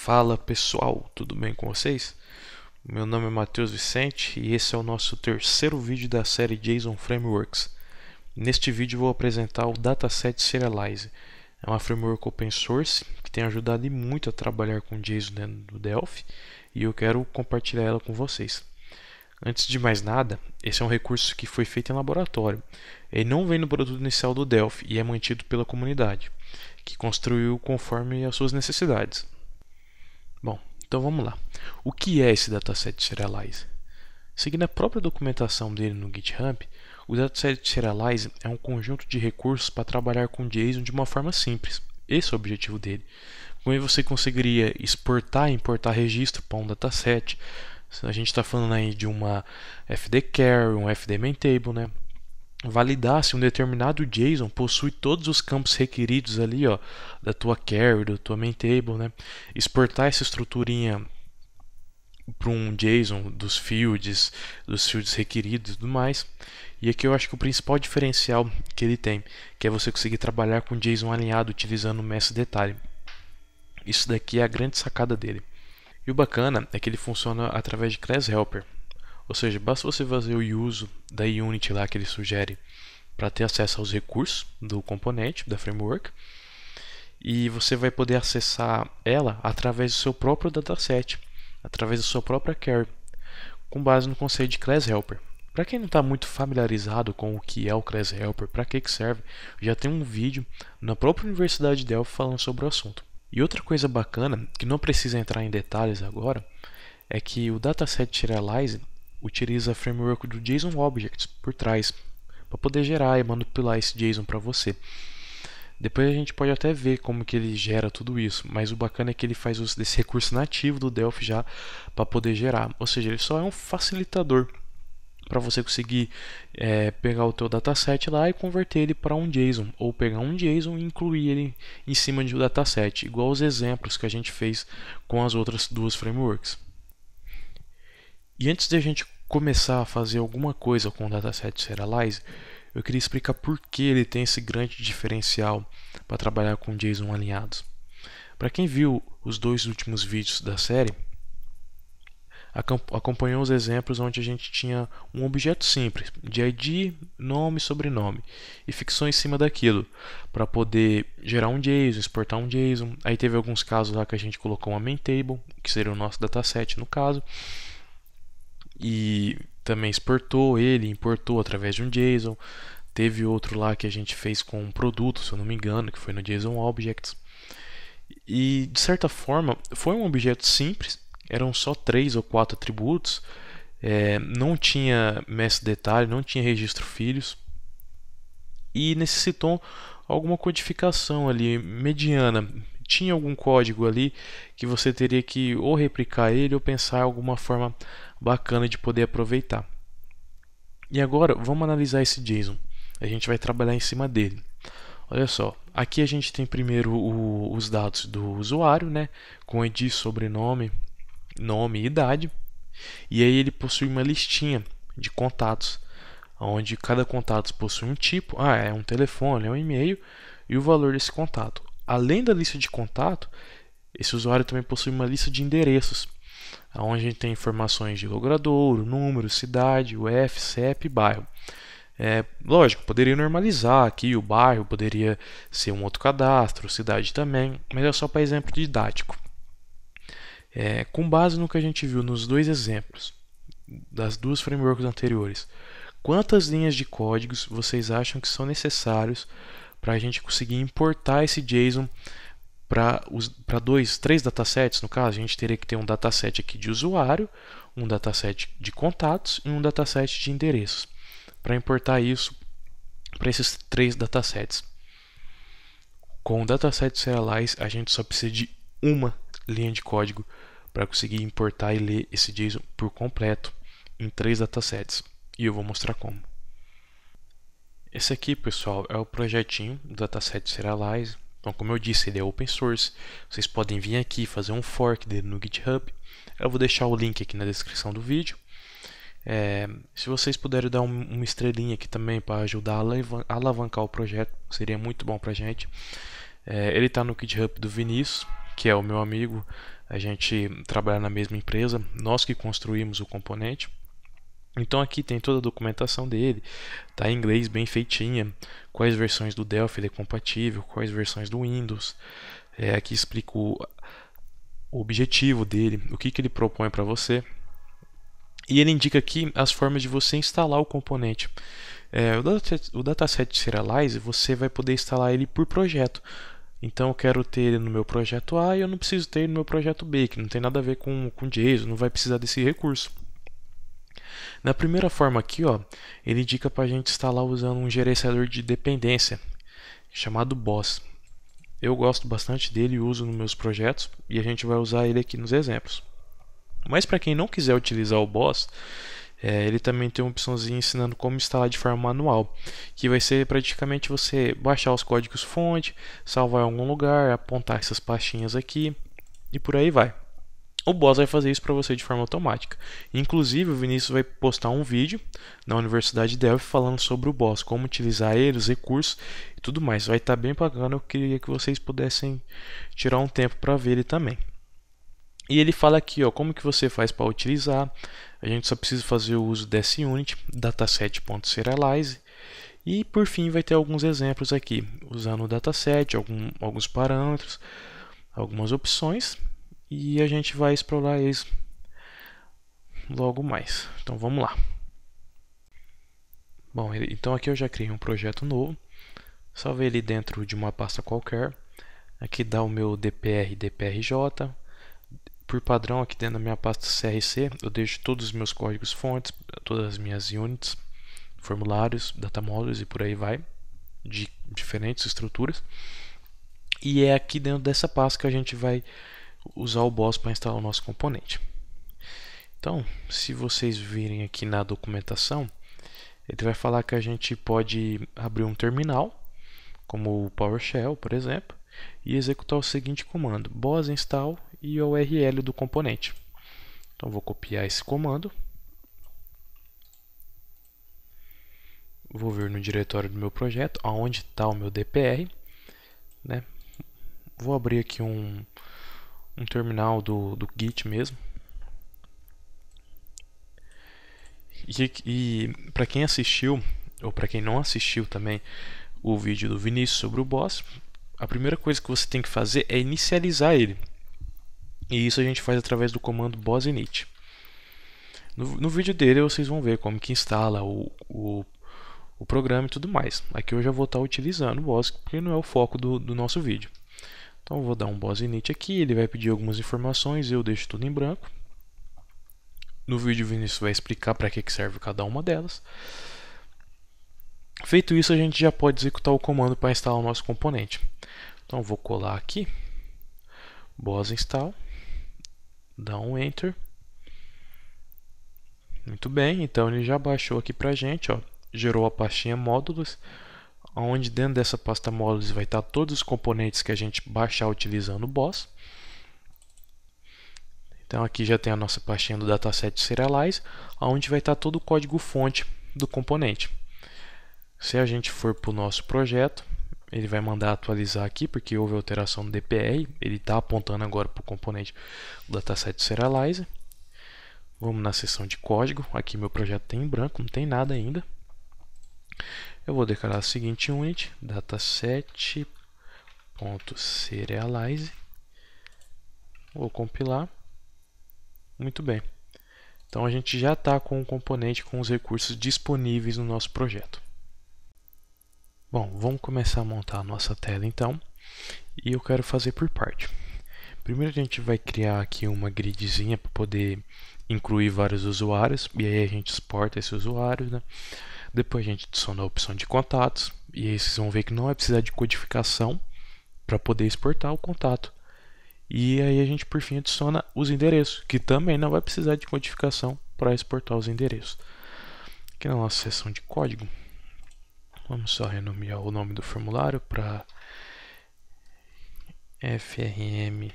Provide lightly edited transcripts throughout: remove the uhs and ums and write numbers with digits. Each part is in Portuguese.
Fala pessoal, tudo bem com vocês? Meu nome é Matheus Vicente e esse é o nosso terceiro vídeo da série JSON Frameworks. Neste vídeo vou apresentar o Dataset Serialize. É uma framework open source que tem ajudado muito a trabalhar com JSON dentro do Delphi e eu quero compartilhar ela com vocês. Antes de mais nada, esse é um recurso que foi feito em laboratório. Ele não vem no produto inicial do Delphi e é mantido pela comunidade, que construiu conforme as suas necessidades. Bom, então vamos lá. O que é esse dataset serialize? Seguindo a própria documentação dele no GitHub, o dataset serialize é um conjunto de recursos para trabalhar com JSON de uma forma simples. Esse é o objetivo dele. Com ele você conseguiria exportar e importar registro para um dataset. A gente está falando aí de uma fd carry, um fd main table, né? Validar se um determinado JSON possui todos os campos requeridos ali, ó, da tua carry, da tua main table, né? Exportar essa estruturinha para um JSON dos fields requeridos e tudo mais. E aqui eu acho que o principal diferencial que ele tem, que é você conseguir trabalhar com JSON alinhado utilizando o Mesh Detalhe. Isso daqui é a grande sacada dele. E o bacana é que ele funciona através de Class Helper. Ou seja, basta você fazer o uso da Unity lá que ele sugere para ter acesso aos recursos do componente, da framework, e você vai poder acessar ela através do seu próprio dataset, através da sua própria carry, com base no conceito de Class Helper. Para quem não está muito familiarizado com o que é o Class Helper, para que serve, já tem um vídeo na própria Universidade de Delphi falando sobre o assunto. E outra coisa bacana, que não precisa entrar em detalhes agora, é que o Dataset Serialize utiliza a framework do JSON Objects por trás, para poder gerar e manipular esse JSON para você. Depois a gente pode até ver como que ele gera tudo isso, mas o bacana é que ele faz uso desse recurso nativo do Delphi já para poder gerar, ou seja, ele só é um facilitador para você conseguir pegar o teu dataset lá e converter ele para um JSON, ou pegar um JSON e incluir ele em cima de um dataset, igual os exemplos que a gente fez com as outras duas frameworks. E antes de a gente começar a fazer alguma coisa com o dataset serialize, eu queria explicar por que ele tem esse grande diferencial para trabalhar com JSON alinhados. Para quem viu os dois últimos vídeos da série, acompanhou os exemplos onde a gente tinha um objeto simples, de ID, nome e sobrenome, e fixou em cima daquilo, para poder gerar um JSON, exportar um JSON. Aí teve alguns casos lá que a gente colocou uma main table, que seria o nosso dataset no caso, e também exportou ele, importou através de um JSON. Teve outro lá que a gente fez com um produto, se eu não me engano, que foi no JSON Objects. E de certa forma foi um objeto simples, eram só 3 ou 4 atributos, não tinha mesh detalhe, não tinha registro filhos e necessitou alguma codificação ali mediana. Tinha algum código ali que você teria que ou replicar ele ou pensar alguma forma bacana de poder aproveitar. E agora vamos analisar esse JSON. A gente vai trabalhar em cima dele. Olha só, aqui a gente tem primeiro os dados do usuário, né, com ID, sobrenome, nome e idade. E aí ele possui uma listinha de contatos, onde cada contato possui um tipo, é um telefone, é um e-mail e o valor desse contato. Além da lista de contato, esse usuário também possui uma lista de endereços, onde a gente tem informações de logradouro, número, cidade, UF, CEP e bairro. Lógico, poderia normalizar aqui o bairro, poderia ser um outro cadastro, cidade também, mas é só para exemplo didático. Com base no que a gente viu nos dois exemplos das duas frameworks anteriores, quantas linhas de códigos vocês acham que são necessários para a gente conseguir importar esse JSON para três datasets? No caso, a gente teria que ter um dataset aqui de usuário, um dataset de contatos e um dataset de endereços, para importar isso para esses três datasets. Com o dataset serialize, a gente só precisa de uma linha de código para conseguir importar e ler esse JSON por completo em 3 datasets. E eu vou mostrar como. Esse aqui, pessoal, é o projetinho do dataset serialize. Então, como eu disse, ele é open source. Vocês podem vir aqui fazer um fork dele no GitHub. Eu vou deixar o link aqui na descrição do vídeo. Se vocês puderem dar uma estrelinha aqui também para ajudar a alavancar o projeto, seria muito bom para a gente. Ele está no GitHub do Vinícius, que é o meu amigo. A gente trabalha na mesma empresa, nós que construímos o componente. Então aqui tem toda a documentação dele, tá em inglês bem feitinha, quais versões do Delphi ele é compatível, quais versões do Windows. Aqui explica o objetivo dele, o que ele propõe para você. E ele indica aqui as formas de você instalar o componente. O dataset Serialize, você vai poder instalar ele por projeto. Então eu quero ter ele no meu projeto A e eu não preciso ter ele no meu projeto B, que não tem nada a ver com JSON, não vai precisar desse recurso. Na primeira forma aqui, ó, ele indica para a gente instalar usando um gerenciador de dependência chamado Boss. Eu gosto bastante dele e uso nos meus projetos, e a gente vai usar ele aqui nos exemplos. Mas para quem não quiser utilizar o Boss, ele também tem uma opçãozinha ensinando como instalar de forma manual, que vai ser praticamente você baixar os códigos fonte, salvar em algum lugar, apontar essas pastinhas aqui e por aí vai. O Boss vai fazer isso para você de forma automática. Inclusive, o Vinícius vai postar um vídeo na Universidade Delphi falando sobre o Boss, como utilizar ele, os recursos e tudo mais. Vai estar bem bacana, eu queria que vocês pudessem tirar um tempo para ver ele também. E ele fala aqui, ó, como que você faz para utilizar. A gente só precisa fazer o uso dessa unit, dataset.serialize. E por fim vai ter alguns exemplos aqui, usando o dataset, alguns parâmetros, algumas opções. E a gente vai explorar eles logo mais. Então vamos lá. Bom, então aqui eu já criei um projeto novo. Salvei ele dentro de uma pasta qualquer. Aqui dá o meu DPR e DPRJ. Por padrão, aqui dentro da minha pasta CRC, eu deixo todos os meus códigos fontes, todas as minhas units, formulários, data models e por aí vai, de diferentes estruturas. E é aqui dentro dessa pasta que a gente vai usar o Boss para instalar o nosso componente. Então, se vocês virem aqui na documentação, ele vai falar que a gente pode abrir um terminal, como o PowerShell, por exemplo, e executar o seguinte comando: boss install e a URL do componente. Então vou copiar esse comando, vou vir no diretório do meu projeto, aonde está o meu DPR, né? Vou abrir aqui um terminal do Git mesmo. E para quem assistiu, ou para quem não assistiu também o vídeo do Vinícius sobre o Boss, a primeira coisa que você tem que fazer é inicializar ele. E isso a gente faz através do comando boss init. No vídeo dele vocês vão ver como que instala o programa e tudo mais. Aqui eu já vou estar utilizando o boss, porque não é o foco do nosso vídeo. Então eu vou dar um boss init aqui, ele vai pedir algumas informações, eu deixo tudo em branco. No vídeo o Vinícius vai explicar para que serve cada uma delas. Feito isso, a gente já pode executar o comando para instalar o nosso componente. Então eu vou colar aqui, boss install, dar um enter. Muito bem, então ele já baixou aqui pra gente, ó, gerou a pastinha módulos, onde dentro dessa pasta módulos vai estar todos os componentes que a gente baixar utilizando o Boss. Então aqui já tem a nossa pastinha do dataset Serialize, onde vai estar todo o código fonte do componente. Se a gente for para o nosso projeto, ele vai mandar atualizar aqui, porque houve alteração no DPR, ele está apontando agora para o componente do dataset Serialize. Vamos na seção de código, aqui meu projeto tem em branco, não tem nada ainda. Eu vou declarar a seguinte unit, dataset.serialize. Vou compilar. Muito bem. Então a gente já está com o componente com os recursos disponíveis no nosso projeto. Bom, vamos começar a montar a nossa tela então. E eu quero fazer por parte. Primeiro a gente vai criar aqui uma gridzinha para poder incluir vários usuários, e aí a gente exporta esses usuários, né? Depois a gente adiciona a opção de contatos, e aí vocês vão ver que não vai precisar de codificação para poder exportar o contato. E aí a gente por fim adiciona os endereços, que também não vai precisar de codificação para exportar os endereços. Aqui na nossa seção de código, vamos só renomear o nome do formulário para FRM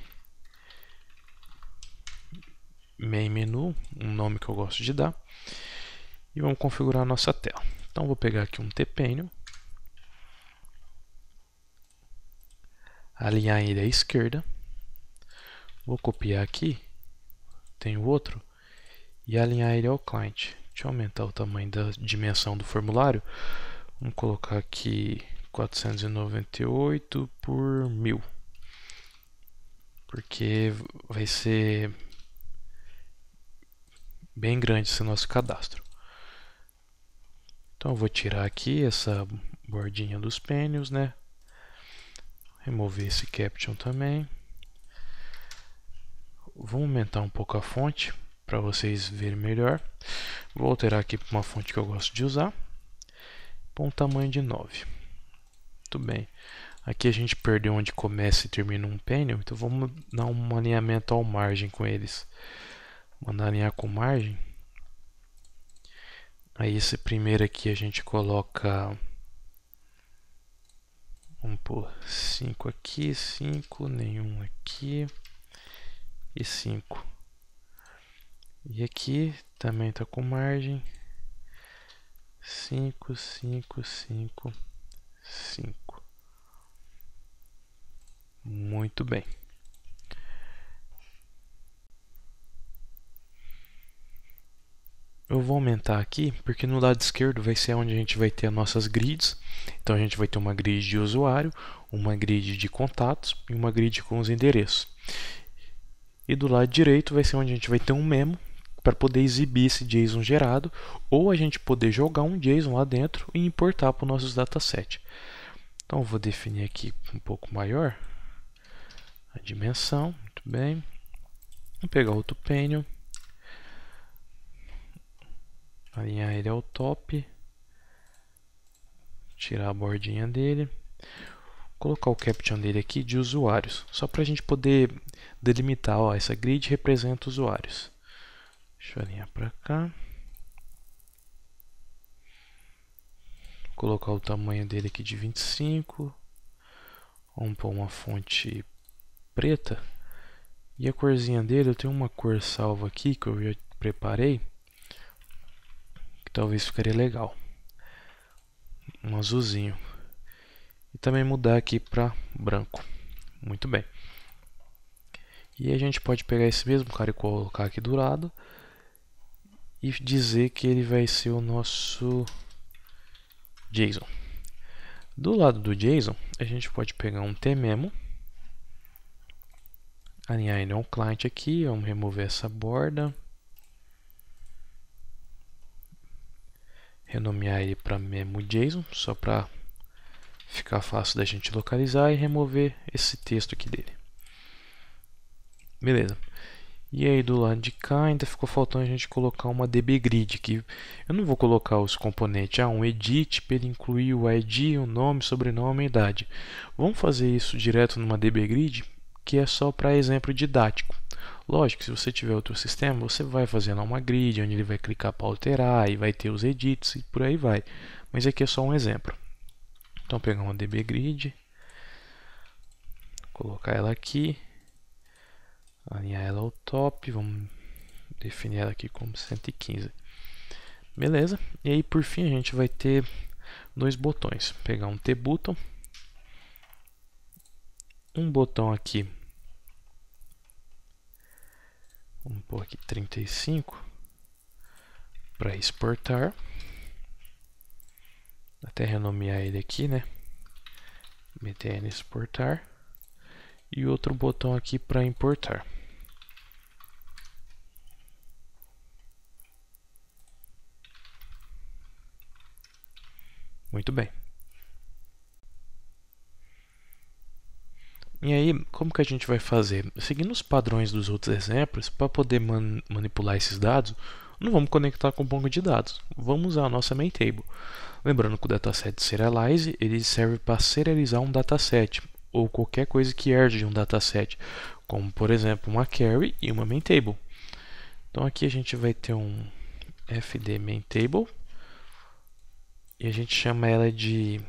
main menu, um nome que eu gosto de dar, e vamos configurar a nossa tela. Então vou pegar aqui um tPanel, alinhar ele à esquerda. Vou copiar aqui, tem o outro, e alinhar ele ao client. Deixa eu aumentar o tamanho da dimensão do formulário. Vamos colocar aqui 498 por 1000, porque vai ser bem grande esse nosso cadastro. Então eu vou tirar aqui essa bordinha dos pênios, né? Remover esse caption também. Vou aumentar um pouco a fonte para vocês verem melhor. Vou alterar aqui para uma fonte que eu gosto de usar. Põe um tamanho de 9. Muito bem. Aqui a gente perdeu onde começa e termina um pênio, então vamos dar um alinhamento ao margem com eles. Mandar alinhar com margem. Aí esse primeiro aqui a gente coloca, vamos pôr 5 aqui, 5, nenhum aqui e 5. E aqui também está com margem 5, 5, 5, 5. Muito bem. Eu vou aumentar aqui, porque no lado esquerdo vai ser onde a gente vai ter as nossas grids. Então a gente vai ter uma grid de usuário, uma grid de contatos e uma grid com os endereços. E do lado direito vai ser onde a gente vai ter um memo para poder exibir esse JSON gerado, ou a gente poder jogar um JSON lá dentro e importar para os nossos datasets. Então eu vou definir aqui um pouco maior a dimensão, muito bem. Vou pegar outro pênio, alinhar ele ao top, tirar a bordinha dele, colocar o caption dele aqui de usuários, só para a gente poder delimitar, ó, essa grid representa usuários. Deixa eu alinhar para cá, colocar o tamanho dele aqui de 25, vamos pôr uma fonte preta, e a corzinha dele, eu tenho uma cor salva aqui que eu já preparei, que talvez ficaria legal, um azulzinho, e também mudar aqui para branco. Muito bem. E a gente pode pegar esse mesmo cara e colocar aqui do lado e dizer que ele vai ser o nosso JSON. Do lado do JSON, a gente pode pegar um tmemo, alinhar ele a um client aqui, vamos remover essa borda, renomear ele para memo.json, só para ficar fácil da gente localizar, e remover esse texto aqui dele. Beleza. E aí do lado de cá ainda ficou faltando a gente colocar uma dbgrid, que eu não vou colocar os componentes, um edit para ele incluir o ID, o nome, sobrenome e idade. Vamos fazer isso direto numa dbgrid, que é só para exemplo didático. Lógico, se você tiver outro sistema, você vai fazer lá uma grid, onde ele vai clicar para alterar, e vai ter os edits e por aí vai. Mas aqui é só um exemplo. Então pegar uma dbgrid, colocar ela aqui, alinhar ela ao top, vamos definir ela aqui como 115. Beleza? E aí por fim a gente vai ter dois botões. Pegar um T-button, um botão aqui, vamos pôr aqui 35 para exportar, até renomear ele aqui, né? btn exportar, e outro botão aqui para importar. Muito bem. E aí, como que a gente vai fazer? Seguindo os padrões dos outros exemplos, para poder manipular esses dados, não vamos conectar com o banco de dados. Vamos usar a nossa main table. Lembrando que o dataset serialize, ele serve para serializar um dataset, ou qualquer coisa que herde de um dataset, como por exemplo uma query e uma main table. Então aqui a gente vai ter um fd main table, e a gente chama ela de,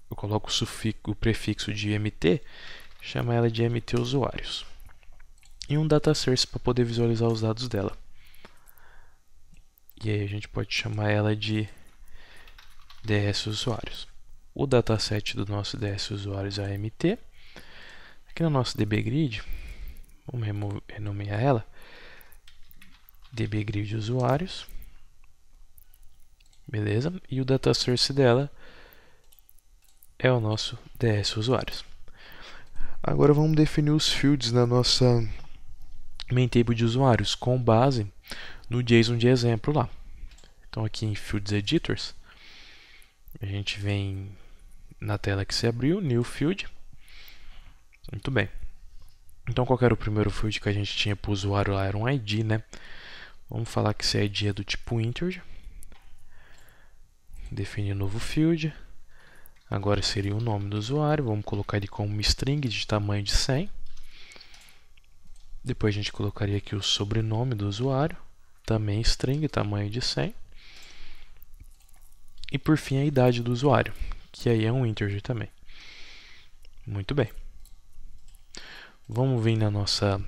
eu coloco o sufixo, o prefixo de mt, chama ela de mt usuários, e um data source para poder visualizar os dados dela. E aí a gente pode chamar ela de ds usuários. O dataset do nosso ds usuários é mt, Aqui no nosso dbgrid, vamos renomear ela, dbgrid usuários, beleza? E o data source dela é o nosso ds usuários. Agora vamos definir os fields na nossa main table de usuários com base no JSON de exemplo lá. Então aqui em Fields Editors, a gente vem na tela que se abriu, New Field. Muito bem. Então qual era o primeiro field que a gente tinha para o usuário lá? Era um ID, né? Vamos falar que esse ID é do tipo integer. Definir novo field. Agora seria o nome do usuário. Vamos colocar ele como uma string de tamanho de 100. Depois a gente colocaria aqui o sobrenome do usuário. Também string, tamanho de 100. E por fim a idade do usuário, que aí é um integer também. Muito bem. Vamos vir na nossa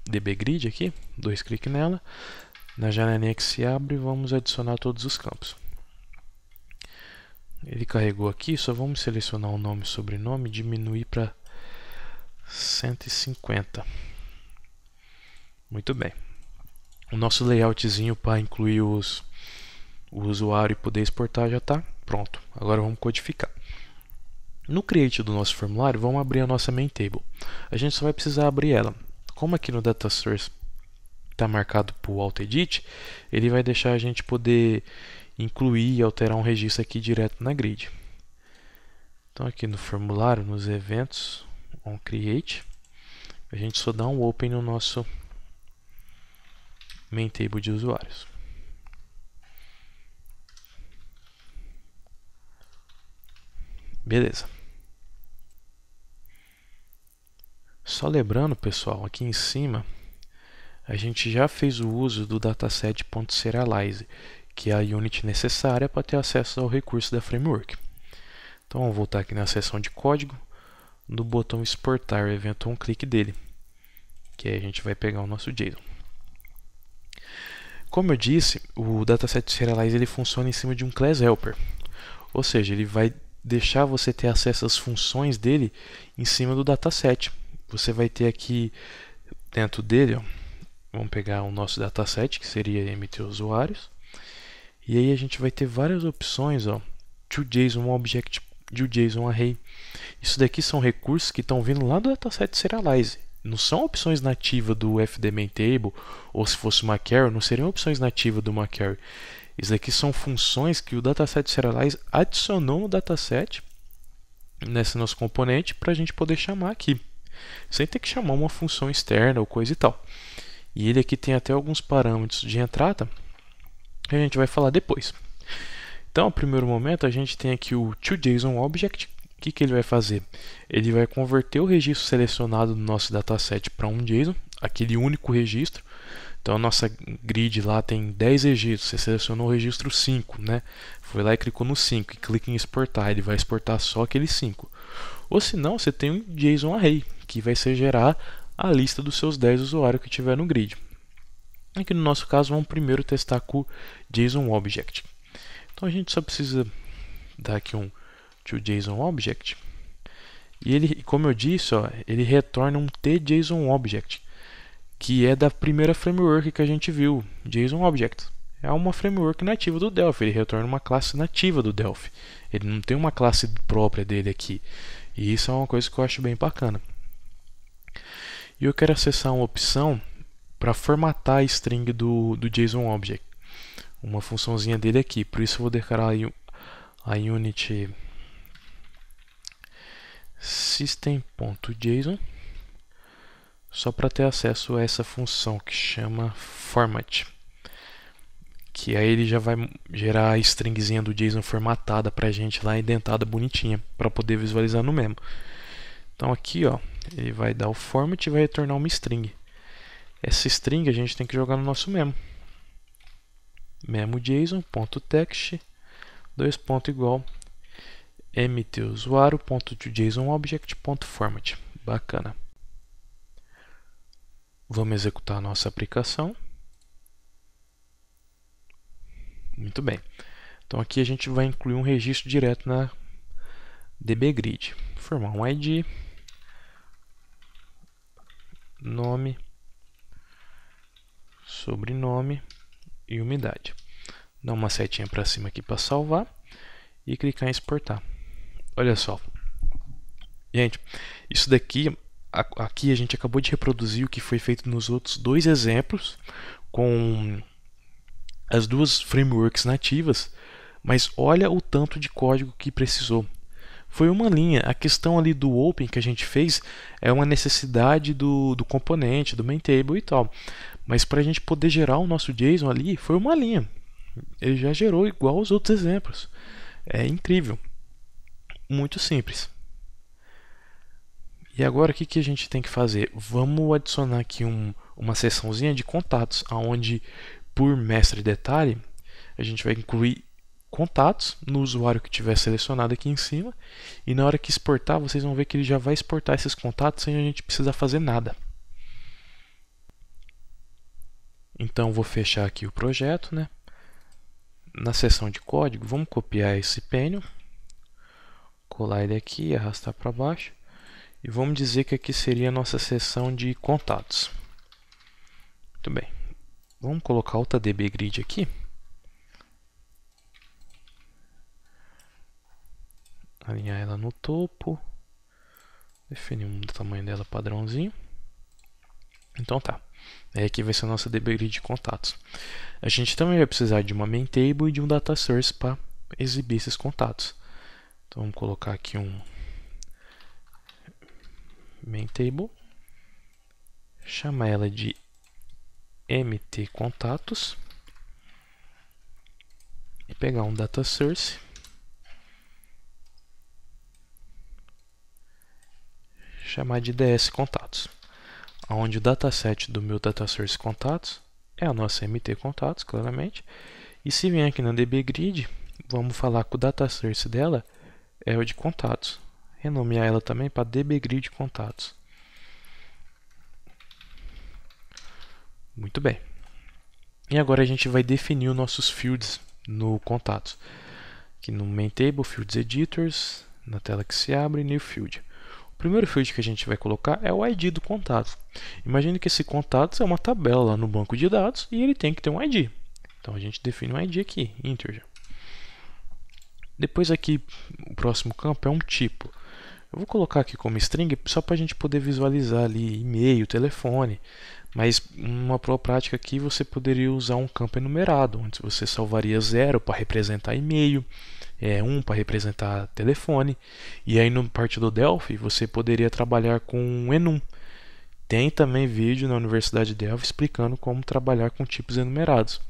dbgrid aqui, 2 cliques nela. Na janelinha que se abre, vamos adicionar todos os campos. Ele carregou aqui, só vamos selecionar o nome e sobrenome e diminuir para 150. Muito bem. O nosso layoutzinho para incluir o usuário e poder exportar já está pronto. Agora vamos codificar. No create do nosso formulário, vamos abrir a nossa main table. A gente só vai precisar abrir ela. Como aqui no data source está marcado por Alt Edit, ele vai deixar a gente poder incluir e alterar um registro aqui direto na grid. Então aqui no formulário, nos eventos, on create, a gente só dá um open no nosso main table de usuários. Beleza. Só lembrando, pessoal, aqui em cima a gente já fez o uso do dataset.serialize, que é a unit necessária para ter acesso ao recurso da framework. Então vamos voltar aqui na seção de código, no botão exportar o evento, um clique dele, que aí a gente vai pegar o nosso JSON. Como eu disse, o dataset serialize ele funciona em cima de um class helper, ou seja, ele vai deixar você ter acesso às funções dele em cima do dataset. Você vai ter aqui dentro dele, ó, vamos pegar o nosso dataset, que seria mt usuários, e aí a gente vai ter várias opções, ó, toJSON object, toJSON array. Isso daqui são recursos que estão vindo lá do dataset serialize. Não são opções nativas do FD main table, ou se fosse uma query, não seriam opções nativas do uma query. Isso daqui são funções que o dataset serialize adicionou no dataset, nesse nosso componente, para a gente poder chamar aqui, sem ter que chamar uma função externa ou coisa e tal. E ele aqui tem até alguns parâmetros de entrada que a gente vai falar depois. Então, no primeiro momento, a gente tem aqui o toJSON object. O que ele vai fazer? Ele vai converter o registro selecionado no nosso dataset para um JSON, aquele único registro. Então a nossa grid lá tem 10 registros, você selecionou o registro 5, né? Foi lá e clicou no 5 e clica em exportar, ele vai exportar só aqueles 5. Ou se não, você tem um JSON array, que vai ser gerar a lista dos seus 10 usuários que tiver no grid. Aqui no nosso caso, vamos primeiro testar com o JSON Object. Então a gente só precisa dar aqui um toJSON Object. E ele, como eu disse, ó, ele retorna um tJSON Object, que é da primeira framework que a gente viu, JSON Object. É uma framework nativa do Delphi, ele retorna uma classe nativa do Delphi. Ele não tem uma classe própria dele aqui. E isso é uma coisa que eu acho bem bacana. E eu quero acessar uma opção para formatar a string do JSON Object. Uma funçãozinha dele aqui. Por isso eu vou declarar a unit system.json só para ter acesso a essa função que chama format, que aí ele já vai gerar a stringzinha do JSON formatada para a gente lá, indentada, bonitinha, para poder visualizar no memo. Então aqui, ó, ele vai dar o format e vai retornar uma string. Essa string a gente tem que jogar no nosso memo. memo.json.text igual mtusuário.toJSONObject.format. Bacana. Vamos executar a nossa aplicação. Muito bem. Então aqui a gente vai incluir um registro direto na dbgrid. Formar um ID. nome, sobrenome e umidade. Dá uma setinha para cima aqui para salvar e clicar em exportar. Olha só, gente, isso daqui aqui a gente acabou de reproduzir o que foi feito nos outros dois exemplos com as duas frameworks nativas, mas olha o tanto de código que precisou. Foi uma linha. A questão ali do Open que a gente fez é uma necessidade do componente, do main table e tal. Mas para a gente poder gerar o nosso JSON ali, foi uma linha. Ele já gerou igual aos outros exemplos. É incrível. Muito simples. E agora o que a gente tem que fazer? Vamos adicionar aqui uma seçãozinha de contatos, onde por mestre detalhe a gente vai incluir contatos no usuário que tiver selecionado aqui em cima, e na hora que exportar vocês vão ver que ele já vai exportar esses contatos sem a gente precisar fazer nada. Então vou fechar aqui o projeto, né? Na seção de código, vamos copiar esse panel, colar ele aqui, arrastar para baixo, e vamos dizer que aqui seria a nossa seção de contatos. Muito bem. Vamos colocar outra DB Grid aqui. Alinhar ela no topo. Definir um tamanho dela padrãozinho. Então tá. Aqui vai ser a nossa DB Grid de contatos. A gente também vai precisar de uma main table e de um data source para exibir esses contatos. Então vamos colocar aqui um main table. Chamar ela de mt contatos. E pegar um data source. Chamar de ds contatos. Onde o dataset do meu data source contatos é a nossa mt contatos, claramente. E se vier aqui na DB Grid, vamos falar que o data source dela é o de contatos. Renomear ela também para DB Grid contatos. Muito bem. E agora a gente vai definir os nossos fields no contatos. Aqui no main table, fields editors, na tela que se abre, new field. O primeiro field que a gente vai colocar é o ID do contato. Imagine que esse contato é uma tabela lá no banco de dados e ele tem que ter um ID. Então a gente define um ID aqui, integer. Depois aqui, o próximo campo é um tipo. Eu vou colocar aqui como string só para a gente poder visualizar ali e-mail, telefone. Mas uma boa prática aqui você poderia usar um campo enumerado, onde você salvaria 0 para representar e-mail, 1 para representar telefone. E aí no parte do Delphi você poderia trabalhar com um enum. Tem também vídeo na Universidade de Delphi explicando como trabalhar com tipos enumerados.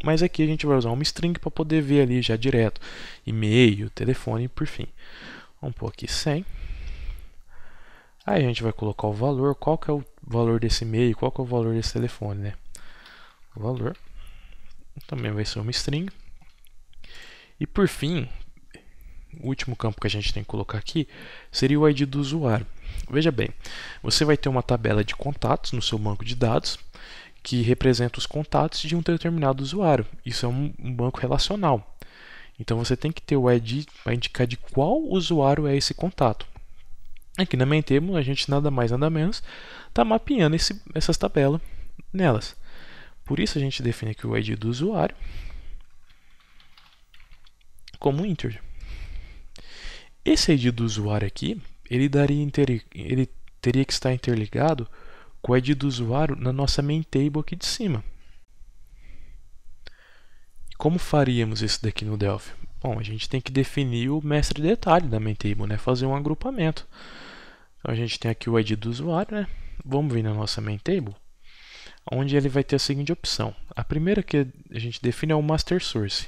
Mas aqui a gente vai usar uma string para poder ver ali já direto e-mail, telefone e por fim. Vamos pôr aqui 100. Aí a gente vai colocar o valor, qual que é o valor desse e-mail, qual que é o valor desse telefone, né? O valor também vai ser uma string. E por fim, o último campo que a gente tem que colocar aqui seria o ID do usuário. Veja bem, você vai ter uma tabela de contatos no seu banco de dados que representa os contatos de um determinado usuário. Isso é um banco relacional. Então você tem que ter o ID para indicar de qual usuário é esse contato. Aqui na main table a gente nada mais nada menos está mapeando essas tabelas nelas. Por isso a gente define aqui o ID do usuário como integer. Esse ID do usuário aqui, ele teria que estar interligado com o ID do usuário na nossa main table aqui de cima. E como faríamos isso daqui no Delphi? Bom, a gente tem que definir o mestre detalhe da main table, né? Fazer um agrupamento. Então a gente tem aqui o ID do usuário, né? Vamos vir na nossa main table, onde ele vai ter a seguinte opção. A primeira que a gente define é o master source.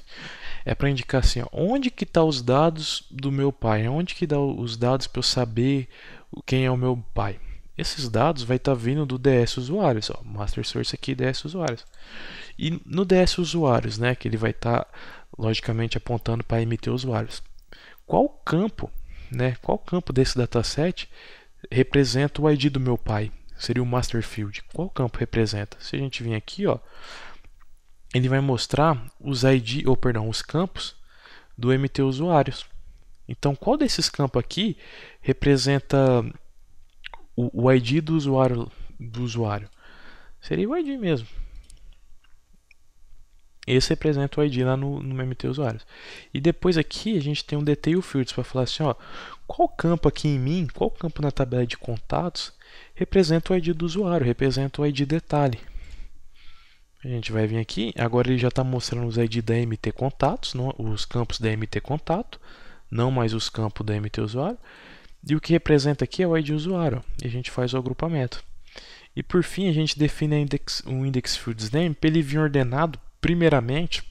É para indicar assim, onde que está os dados do meu pai, onde que dá os dados para eu saber quem é o meu pai. Esses dados vai estar vindo do DS usuários, ó, master source aqui DS usuários. E no DS usuários, né, que ele vai estar logicamente apontando para MT usuários. Qual campo desse dataset representa o ID do meu pai? Seria o master field. Qual campo representa? Se a gente vir aqui, ó, ele vai mostrar os os campos do MT usuários. Então, qual desses campos aqui representa o ID do usuário do usuário? Seria o ID mesmo. Esse representa o ID lá no MT Usuários. E depois aqui a gente tem um Detail Fields para falar assim, ó, qual campo aqui em mim, qual campo na tabela de contatos representa o ID do usuário, representa o ID detalhe. A gente vai vir aqui, agora ele já está mostrando os ID da MT Contatos, os campos da MT Contato, não mais os campos da MT Usuário. E o que representa aqui é o ID usuário, e a gente faz o agrupamento. E por fim a gente define o index fields name para ele vir ordenado primeiramente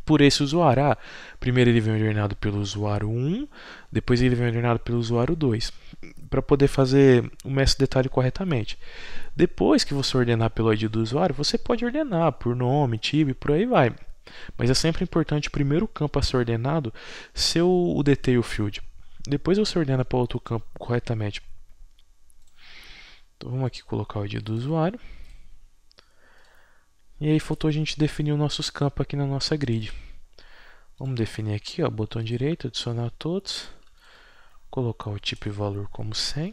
por esse usuário. Primeiro ele vem ordenado pelo usuário 1, depois ele vem ordenado pelo usuário 2, para poder fazer o mestre detalhe corretamente. Depois que você ordenar pelo ID do usuário, você pode ordenar por nome, tipo e por aí vai. Mas é sempre importante o primeiro campo a ser ordenado ser o detail field. Depois você ordena para outro campo corretamente. Então vamos aqui colocar o ID do usuário. E aí faltou a gente definir os nossos campos aqui na nossa grid. Vamos definir aqui, ó, botão direito, adicionar todos. Colocar o tipo e valor como 100.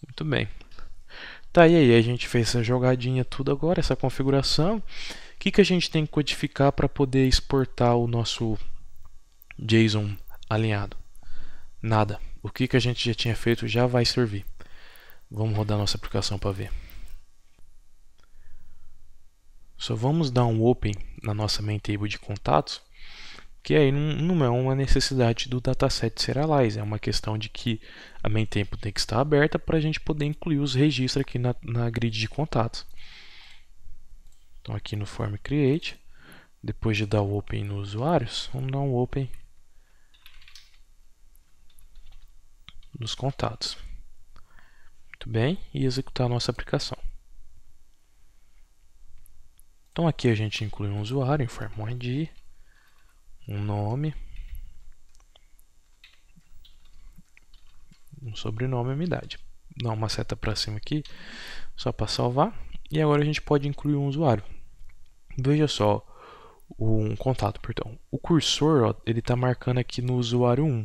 Muito bem. Tá, e aí a gente fez essa jogadinha tudo agora, essa configuração. O que a gente tem que codificar para poder exportar o nosso JSON alinhado? Nada. O que a gente já tinha feito já vai servir. Vamos rodar nossa aplicação para ver. Só vamos dar um open na nossa main table de contatos, que aí não é uma necessidade do dataset serialize, é uma questão de que a main table tem que estar aberta para a gente poder incluir os registros aqui na grid de contatos. Então aqui no form create, depois de dar o open nos usuários, vamos dar um open nos contatos. Muito bem, e executar a nossa aplicação. Então aqui a gente inclui um usuário, informa um ID, um nome, um sobrenome e uma idade. Dá uma seta para cima aqui, só para salvar. E agora a gente pode incluir um usuário. Veja só, um contato, perdão. O cursor, ó, ele está marcando aqui no usuário 1.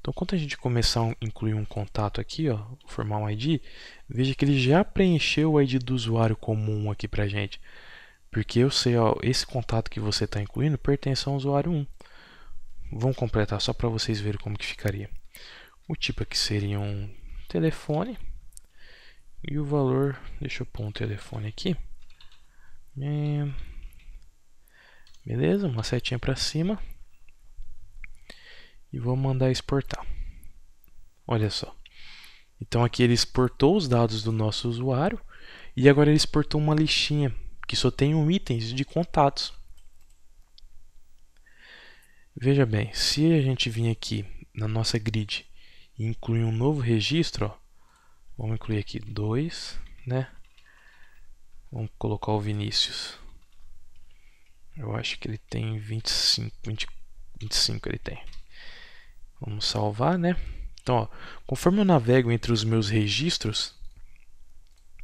Então, quando a gente começar a incluir um contato aqui, ó, formar um ID, veja que ele já preencheu o ID do usuário comum aqui para a gente. Porque eu sei, ó, esse contato que você está incluindo pertence ao usuário 1. Vamos completar só para vocês verem como que ficaria. O tipo aqui seria um telefone. E o valor, deixa eu pôr um telefone aqui. Beleza, uma setinha para cima. E vou mandar exportar. Olha só. Então aqui ele exportou os dados do nosso usuário. E agora ele exportou uma listinha que só tem itens de contatos. Veja bem, se a gente vir aqui na nossa grid e incluir um novo registro, ó, vamos incluir aqui 2, né? Vamos colocar o Vinícius. Eu acho que ele tem 25 ele tem. Vamos salvar, né? Então, ó, conforme eu navego entre os meus registros,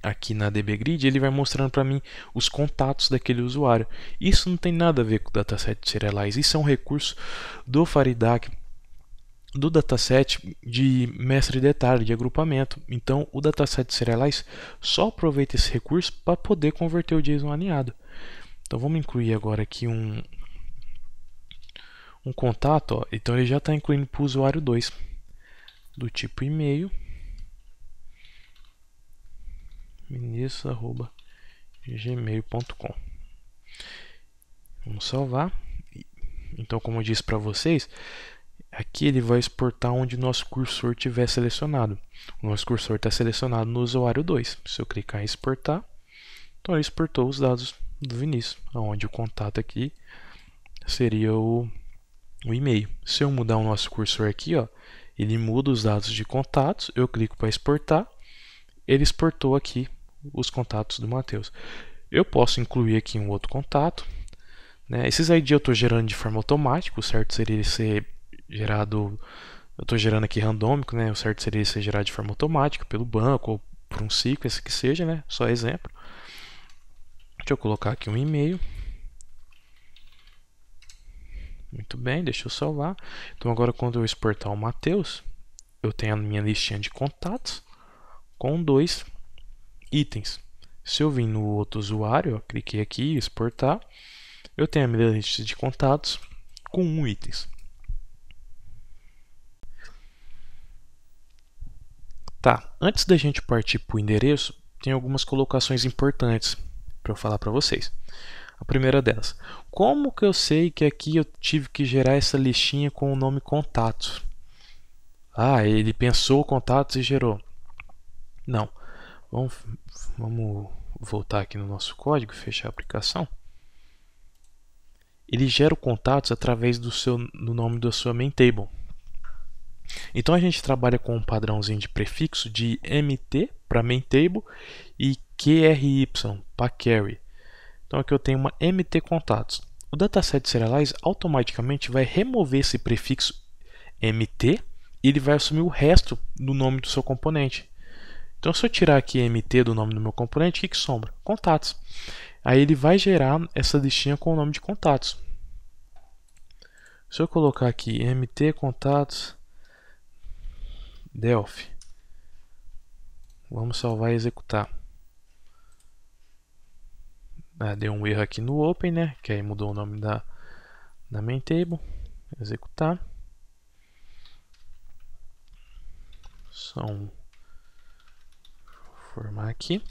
aqui na DBGrid, ele vai mostrando para mim os contatos daquele usuário. Isso não tem nada a ver com o dataset serialize. Isso é um recurso do Faridak, do dataset de mestre detalhe, de agrupamento. Então, o dataset serialize só aproveita esse recurso para poder converter o JSON alinhado. Então, vamos incluir agora aqui um contato. Ó. Então, ele já está incluindo para o usuário 2, do tipo e-mail. ministro@gmail.com. Vamos salvar. Então, como eu disse para vocês, aqui ele vai exportar onde o nosso cursor estiver selecionado. O nosso cursor está selecionado no usuário 2. Se eu clicar em exportar, então ele exportou os dados do Vinícius, onde o contato aqui seria o e-mail. Se eu mudar o nosso cursor aqui, ó, ele muda os dados de contatos, eu clico para exportar, ele exportou aqui os contatos do Matheus. Eu posso incluir aqui um outro contato, né? Esses ID eu estou gerando de forma automática, o certo seria ele ser gerado, eu estou gerando aqui randômico, né? O certo seria ele ser gerado de forma automática pelo banco ou por um sequence que seja, né? Só exemplo. Deixa eu colocar aqui um e-mail. Muito bem, deixa eu salvar. Então agora quando eu exportar o Matheus, eu tenho a minha listinha de contatos. com 2 itens. Se eu vim no outro usuário, ó, cliquei aqui, exportar, eu tenho a minha lista de contatos com 1 itens. Tá, antes da gente partir para o endereço, tem algumas colocações importantes para eu falar para vocês. A primeira delas, como que eu sei que aqui eu tive que gerar essa listinha com o nome contatos? Ah, ele pensou contatos e gerou. Não. Vamos voltar aqui no nosso código e fechar a aplicação. Ele gera o contatos através do nome da sua main table. Então a gente trabalha com um padrãozinho de prefixo de MT para main table e QRY para carry. Então aqui eu tenho uma MT contatos. O dataset serialize automaticamente vai remover esse prefixo MT e ele vai assumir o resto do nome do seu componente. Então se eu tirar aqui MT do nome do meu componente, o que sobra? Contatos. Aí ele vai gerar essa listinha com o nome de contatos. Se eu colocar aqui MT contatos Delphi, vamos salvar e executar. Deu um erro aqui no Open, né? Que aí mudou o nome da main table. Executar. Só formar aqui.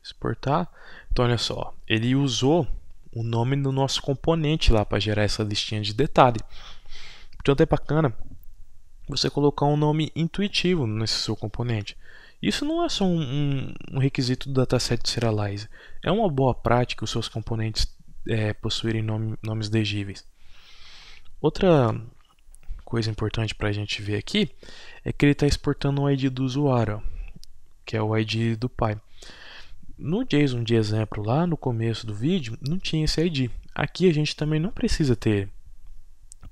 Exportar. Então olha só, ele usou o nome do nosso componente lá para gerar essa listinha de detalhe. Portanto é bacana você colocar um nome intuitivo nesse seu componente. Isso não é só um requisito do dataset serialize. É uma boa prática os seus componentes possuírem nomes legíveis. Outra coisa importante para a gente ver aqui é que ele está exportando o ID do usuário, que é o ID do pai. No JSON de exemplo, lá no começo do vídeo, não tinha esse ID. Aqui a gente também não precisa ter,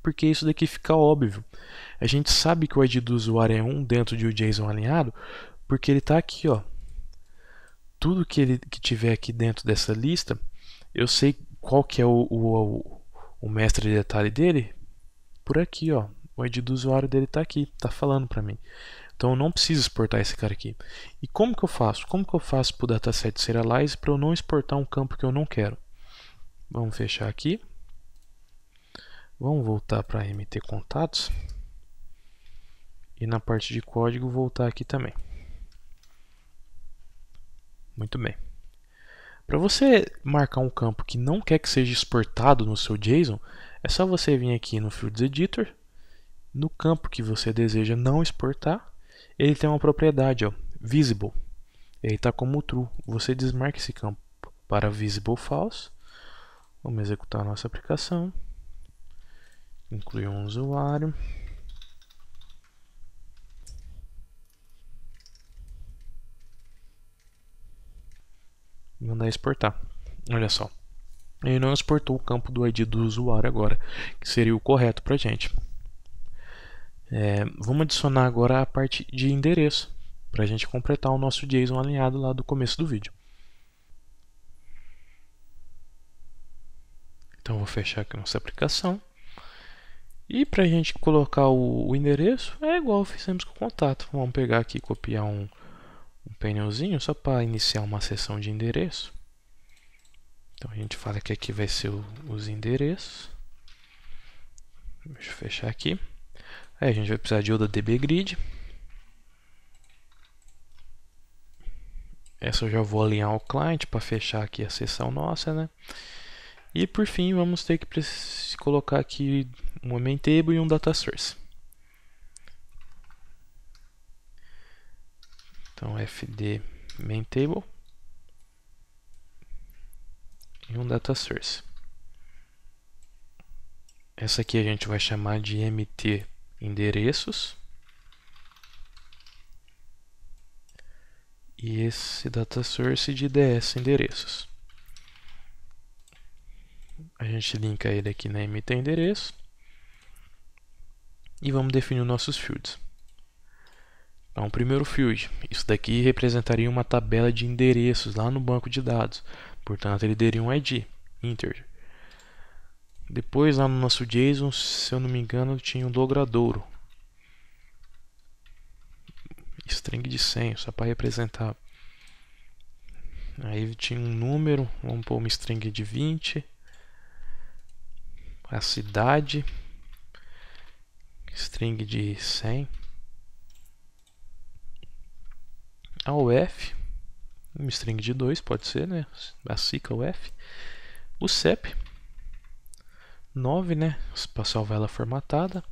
porque isso daqui fica óbvio. A gente sabe que o ID do usuário é 1 dentro de um JSON alinhado, porque ele está aqui, ó. Tudo que tiver aqui dentro dessa lista, eu sei qual que é o mestre de detalhe dele, por aqui, ó. O ID do usuário dele está aqui, está falando para mim. Então eu não preciso exportar esse cara aqui. E como que eu faço? Como que eu faço para o dataset serialize para eu não exportar um campo que eu não quero? Vamos fechar aqui. Vamos voltar para MT contatos. E na parte de código voltar aqui também. Muito bem. Para você marcar um campo que não quer que seja exportado no seu JSON, é só você vir aqui no Fields Editor, no campo que você deseja não exportar, ele tem uma propriedade, ó, visible. Ele está como true. Você desmarca esse campo para visible false. Vamos executar a nossa aplicação. Incluir um usuário. Mandar exportar. Olha só. Ele não exportou o campo do ID do usuário agora, que seria o correto para a gente. Vamos adicionar agora a parte de endereço, para a gente completar o nosso JSON alinhado lá do começo do vídeo. Então vou fechar aqui a nossa aplicação. E para a gente colocar o endereço, é igual fizemos com o contato. Vamos pegar aqui e copiar um painelzinho só para iniciar uma sessão de endereço. Então a gente fala que aqui vai ser os endereços. Deixa eu fechar aqui. Aí a gente vai precisar de outra DB Grid. Essa eu já vou alinhar o cliente para fechar aqui a sessão nossa, né? E por fim vamos ter que colocar aqui uma main table e um data source. Então fd main table e um data source. Essa aqui a gente vai chamar de mt endereços. E esse data source de ds endereços. A gente linka ele aqui na mt endereço. E vamos definir os nossos fields. Então, o primeiro field, isso daqui representaria uma tabela de endereços lá no banco de dados. Portanto, ele daria um ID, integer. Depois lá no nosso JSON, se eu não me engano, tinha um logradouro. String de senha, só para representar. Aí tinha um número, vamos pôr uma string de 20. A cidade, string de 100. A UF, uma string de 2, pode ser, né? A SICA UF. O CEP, 9, né? Para salvar ela formatada.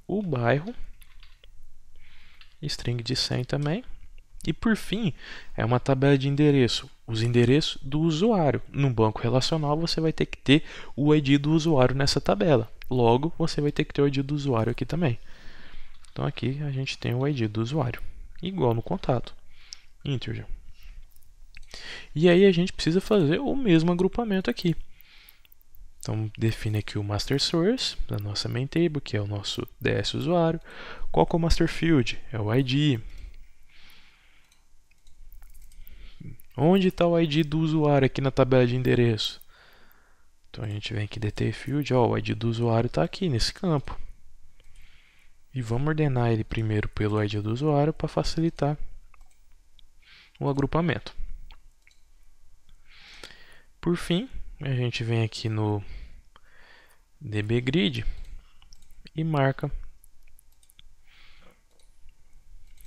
O bairro, string de 100 também. E por fim, é uma tabela de endereço, os endereços do usuário. No banco relacional você vai ter que ter o ID do usuário nessa tabela. Logo, você vai ter que ter o ID do usuário aqui também. Então aqui a gente tem o ID do usuário, igual no contato, integer. E aí a gente precisa fazer o mesmo agrupamento aqui. Então define aqui o master source da nossa main table, que é o nosso DS usuário. Qual que é o master field? É o ID. Onde está o ID do usuário aqui na tabela de endereço? Então a gente vem aqui detail field, ó, o ID do usuário está aqui nesse campo. E vamos ordenar ele primeiro pelo ID do usuário para facilitar o agrupamento. Por fim, a gente vem aqui no dbgrid e marca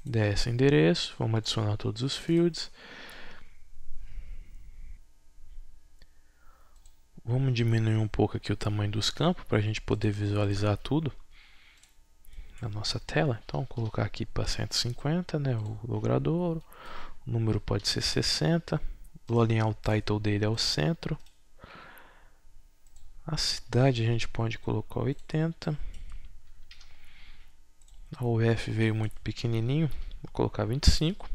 DS endereço, vamos adicionar todos os fields. Vamos diminuir um pouco aqui o tamanho dos campos para a gente poder visualizar tudo na nossa tela. Então, vou colocar aqui para 150, né, o logradouro. O número pode ser 60. Vou alinhar o title dele ao centro. A cidade a gente pode colocar 80. A UF veio muito pequenininho, vou colocar 25.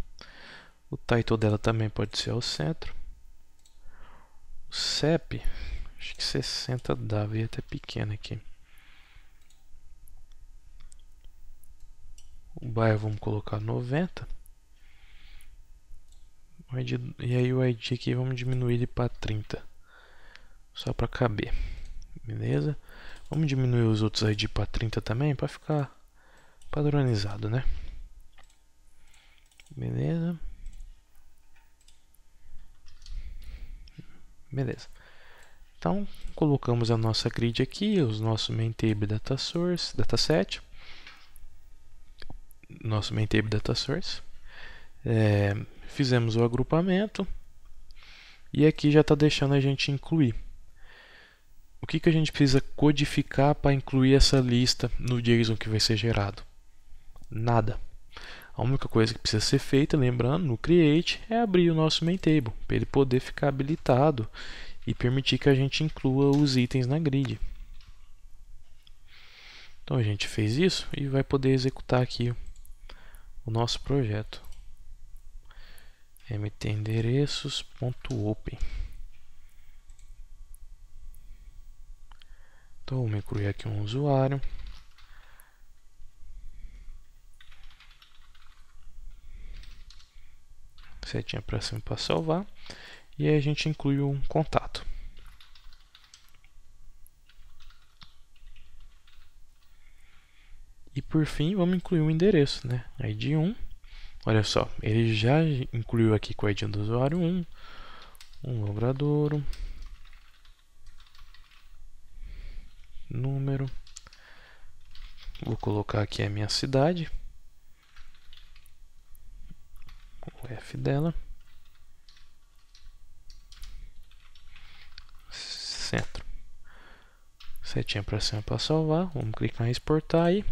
O title dela também pode ser ao centro. O CEP, acho que 60 dá, veio até pequeno aqui. O bairro vamos colocar 90. E aí o ID aqui vamos diminuir ele para 30. Só para caber. Beleza? Vamos diminuir os outros ID para 30 também, para ficar padronizado, né? Beleza? Beleza. Então, colocamos a nossa grid aqui, os nossos main table data source, dataset. Nosso main table data source. Fizemos o agrupamento. E aqui já está deixando a gente incluir. O que a gente precisa codificar para incluir essa lista no JSON que vai ser gerado? Nada. A única coisa que precisa ser feita, lembrando, no create, é abrir o nosso main table, para ele poder ficar habilitado e permitir que a gente inclua os itens na grid. Então a gente fez isso e vai poder executar aqui o nosso projeto. mtendereços.open. Então vamos incluir aqui um usuário. Setinha para cima para salvar. E aí a gente inclui um contato. E por fim vamos incluir um endereço, né? ID 1. Olha só, ele já incluiu aqui com o ID do usuário 1, um logradouro, número. Vou colocar aqui a minha cidade, o F dela, centro. Setinha para cima para salvar. Vamos clicar em exportar e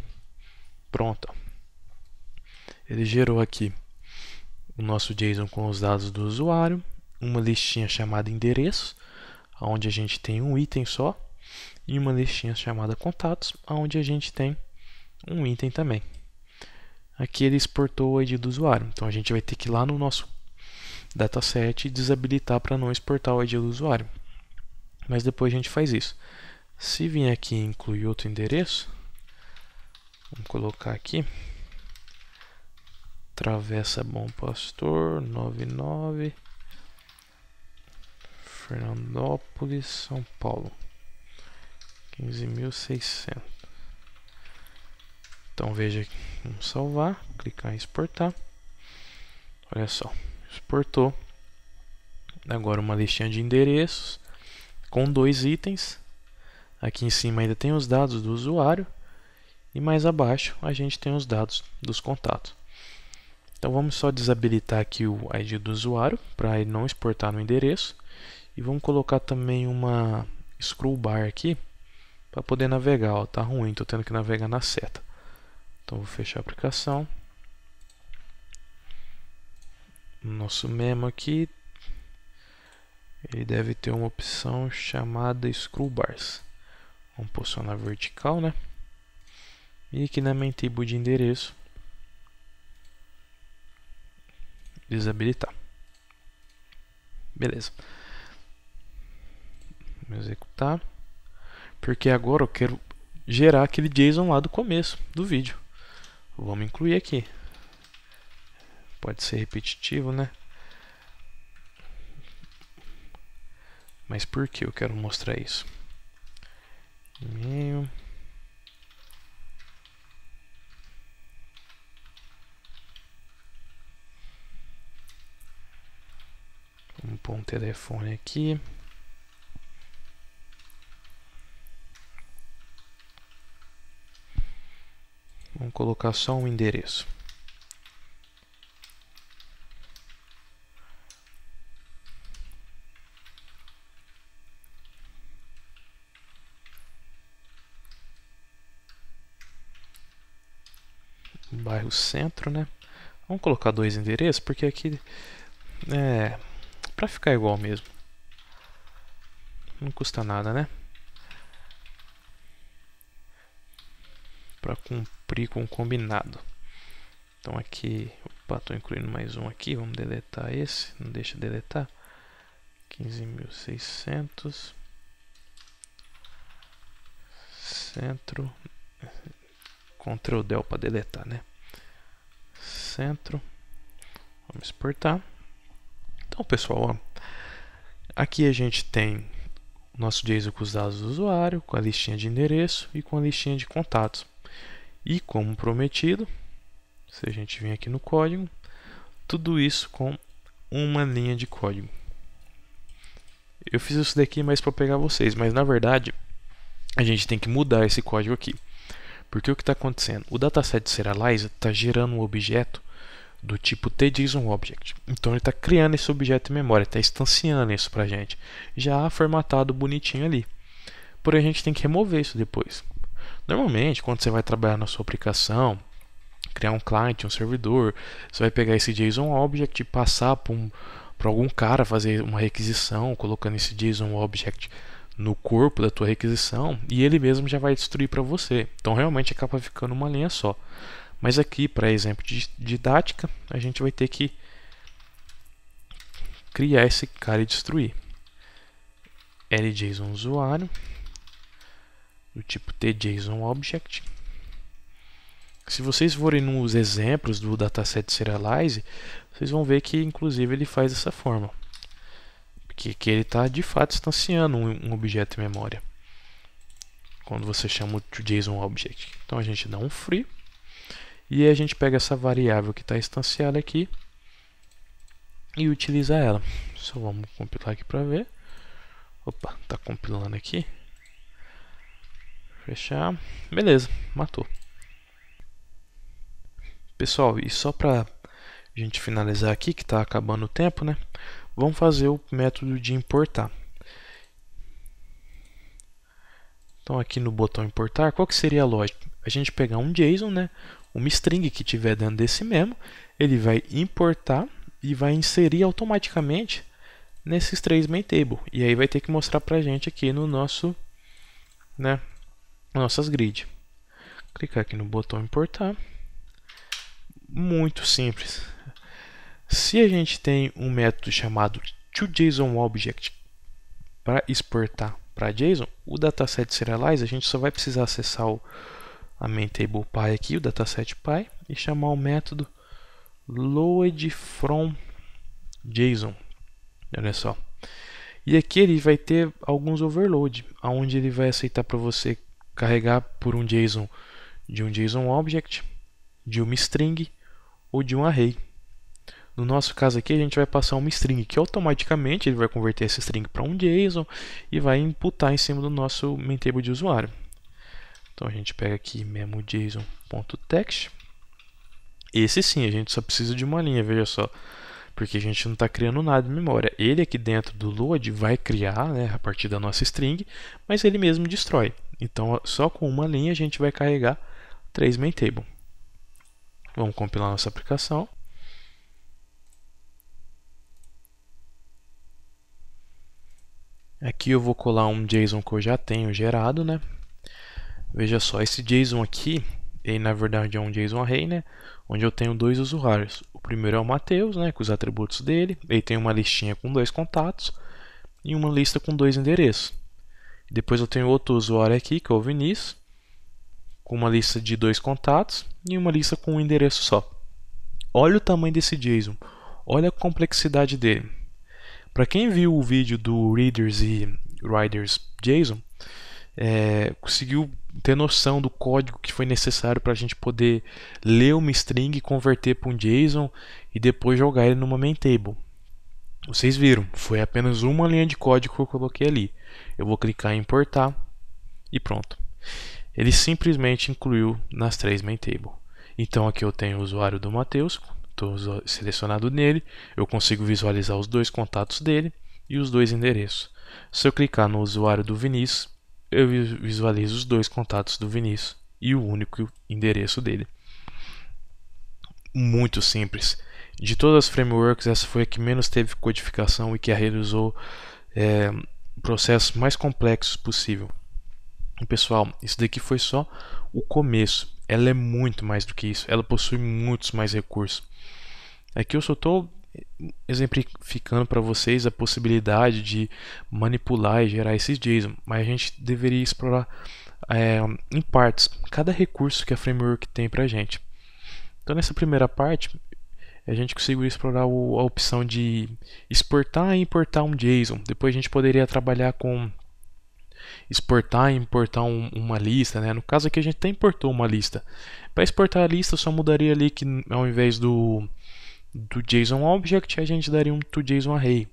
pronto. Ele gerou aqui o nosso JSON com os dados do usuário, uma listinha chamada endereço, onde a gente tem um item só, e uma listinha chamada contatos, onde a gente tem um item também. Aqui ele exportou o ID do usuário, então a gente vai ter que ir lá no nosso dataset e desabilitar para não exportar o ID do usuário. Mas depois a gente faz isso. Se vir aqui e incluir outro endereço, vamos colocar aqui Travessa Bom Pastor 99 Fernandópolis, São Paulo, 15.600. Então veja aqui, vamos salvar, clicar em exportar. Olha só, exportou. Agora uma listinha de endereços com 2 itens. Aqui em cima ainda tem os dados do usuário e mais abaixo a gente tem os dados dos contatos. Então vamos só desabilitar aqui o ID do usuário para ele não exportar no endereço, e vamos colocar também uma scroll bar aqui para poder navegar. Ó, tá ruim, tô tendo que navegar na seta. Então vou fechar a aplicação. Nosso memo aqui, ele deve ter uma opção chamada scroll bars. Vamos posicionar vertical, né? E aqui na main table de endereço, desabilitar. Beleza. Vamos executar. Porque agora eu quero gerar aquele JSON lá do começo do vídeo. Vamos incluir aqui. Pode ser repetitivo, né? Mas por que eu quero mostrar isso? E-mail. Vamos pôr um telefone aqui. Vamos colocar só um endereço. Bairro Centro, né? Vamos colocar 2 endereços, porque aqui é para ficar igual mesmo. Não custa nada, né? Para cumprir com o combinado. Então aqui, opa, estou incluindo mais um aqui, vamos deletar esse, não deixa deletar. 15.600 centro, Ctrl Del para deletar, né? Centro, vamos exportar. Então, pessoal, ó, aqui a gente tem o nosso JSON com os dados do usuário, com a listinha de endereço e com a listinha de contatos. E como prometido, se a gente vir aqui no código, tudo isso com uma linha de código. Eu fiz isso daqui mais para pegar vocês, mas na verdade a gente tem que mudar esse código aqui. Porque o que está acontecendo? O dataset Serializer está gerando um objeto do tipo tJSONObject. Então ele está criando esse objeto em memória, está instanciando isso para a gente, já formatado bonitinho ali. Porém a gente tem que remover isso depois. Normalmente, quando você vai trabalhar na sua aplicação, criar um client, um servidor, você vai pegar esse JSONObject e passar para algum cara fazer uma requisição, colocando esse JSONObject no corpo da tua requisição, e ele mesmo já vai destruir para você. Então realmente acaba ficando uma linha só. Mas aqui, para exemplo de didática, a gente vai ter que criar esse cara e destruir. LJSON usuário do tipo tJSONObject. Se vocês forem nos exemplos do dataset Serialize, vocês vão ver que inclusive ele faz dessa forma. Que ele está de fato instanciando um objeto em memória. Quando você chama o JSONObject. Então a gente dá um free. E a gente pega essa variável que está instanciada aqui e utiliza ela. Só vamos compilar aqui para ver. Opa, está compilando aqui. Fechar. Beleza, matou. Pessoal, e só para a gente finalizar aqui, que está acabando o tempo, né? Vamos fazer o método de importar. Então aqui no botão importar, qual que seria a lógica? A gente pegar um JSON, né? Uma string que tiver dentro desse memo, ele vai importar e vai inserir automaticamente nesses 3 main table. E aí vai ter que mostrar para a gente aqui no nosso, né, nossas grid. Clicar aqui no botão importar. Muito simples. Se a gente tem um método chamado toJSONObject para exportar para JSON, o dataset Serialize a gente só vai precisar acessar a main table py aqui, o dataset py, e chamar o método load from JSON. Olha só. E aqui ele vai ter alguns overload, onde ele vai aceitar para você carregar por um JSON de um JSON Object, de uma string ou de um array. No nosso caso aqui, a gente vai passar uma string que automaticamente ele vai converter essa string para um JSON e vai imputar em cima do nosso main table de usuário. Então a gente pega aqui memo.json.text. Esse sim, a gente só precisa de uma linha, veja só, porque a gente não está criando nada em memória. Ele aqui dentro do load vai criar, né, a partir da nossa string, mas ele mesmo destrói. Então só com uma linha a gente vai carregar 3 main table. Vamos compilar nossa aplicação. Aqui eu vou colar um JSON que eu já tenho gerado, né? Veja só, esse JSON aqui, ele na verdade é um JSON array, né? Onde eu tenho dois usuários. O primeiro é o Matheus, né? Com os atributos dele. Ele tem uma listinha com 2 contatos e uma lista com 2 endereços. Depois eu tenho outro usuário aqui, que é o Vinícius, com uma lista de 2 contatos e uma lista com um endereço só. Olha o tamanho desse JSON. Olha a complexidade dele. Para quem viu o vídeo do Readers e Writers JSON, conseguiu ter noção do código que foi necessário para a gente poder ler uma string, converter para um JSON e depois jogar ele numa main table. Vocês viram, foi apenas uma linha de código que eu coloquei ali. Eu vou clicar em importar e pronto. Ele simplesmente incluiu nas 3 main table. Então aqui eu tenho o usuário do Matheus, estou selecionado nele, eu consigo visualizar os 2 contatos dele e os 2 endereços. Se eu clicar no usuário do Vinícius, eu visualizo os 2 contatos do Vinícius e o único endereço dele. Muito simples. De todas as frameworks, essa foi a que menos teve codificação e que realizou processos mais complexos possível. E pessoal, isso daqui foi só o começo. Ela é muito mais do que isso. Ela possui muitos mais recursos. Aqui eu só estou exemplificando para vocês a possibilidade de manipular e gerar esses JSON, mas a gente deveria explorar em partes cada recurso que a framework tem para a gente. Então nessa primeira parte a gente conseguiu explorar a opção de exportar e importar um JSON. Depois a gente poderia trabalhar com exportar e importar uma lista, né? No caso aqui a gente até importou uma lista. Para exportar a lista só mudaria ali que ao invés do JSON Object a gente daria um toJSON Array.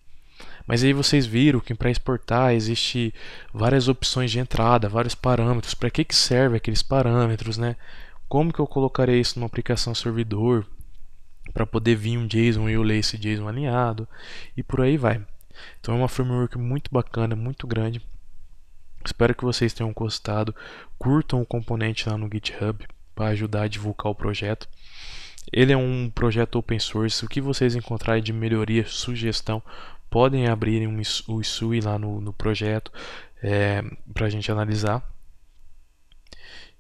Mas aí vocês viram que para exportar existe várias opções de entrada, vários parâmetros. Para que serve aqueles parâmetros, né? Como que eu colocarei isso numa aplicação servidor para poder vir um JSON e eu ler esse JSON alinhado e por aí vai. Então é uma framework muito bacana, muito grande. Espero que vocês tenham gostado. Curtam o componente lá no GitHub para ajudar a divulgar o projeto. Ele é um projeto open source. O que vocês encontrarem de melhoria, sugestão, podem abrir o ISUI lá no projeto para a gente analisar.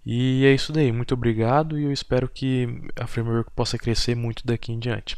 E é isso daí. Muito obrigado e eu espero que a framework possa crescer muito daqui em diante.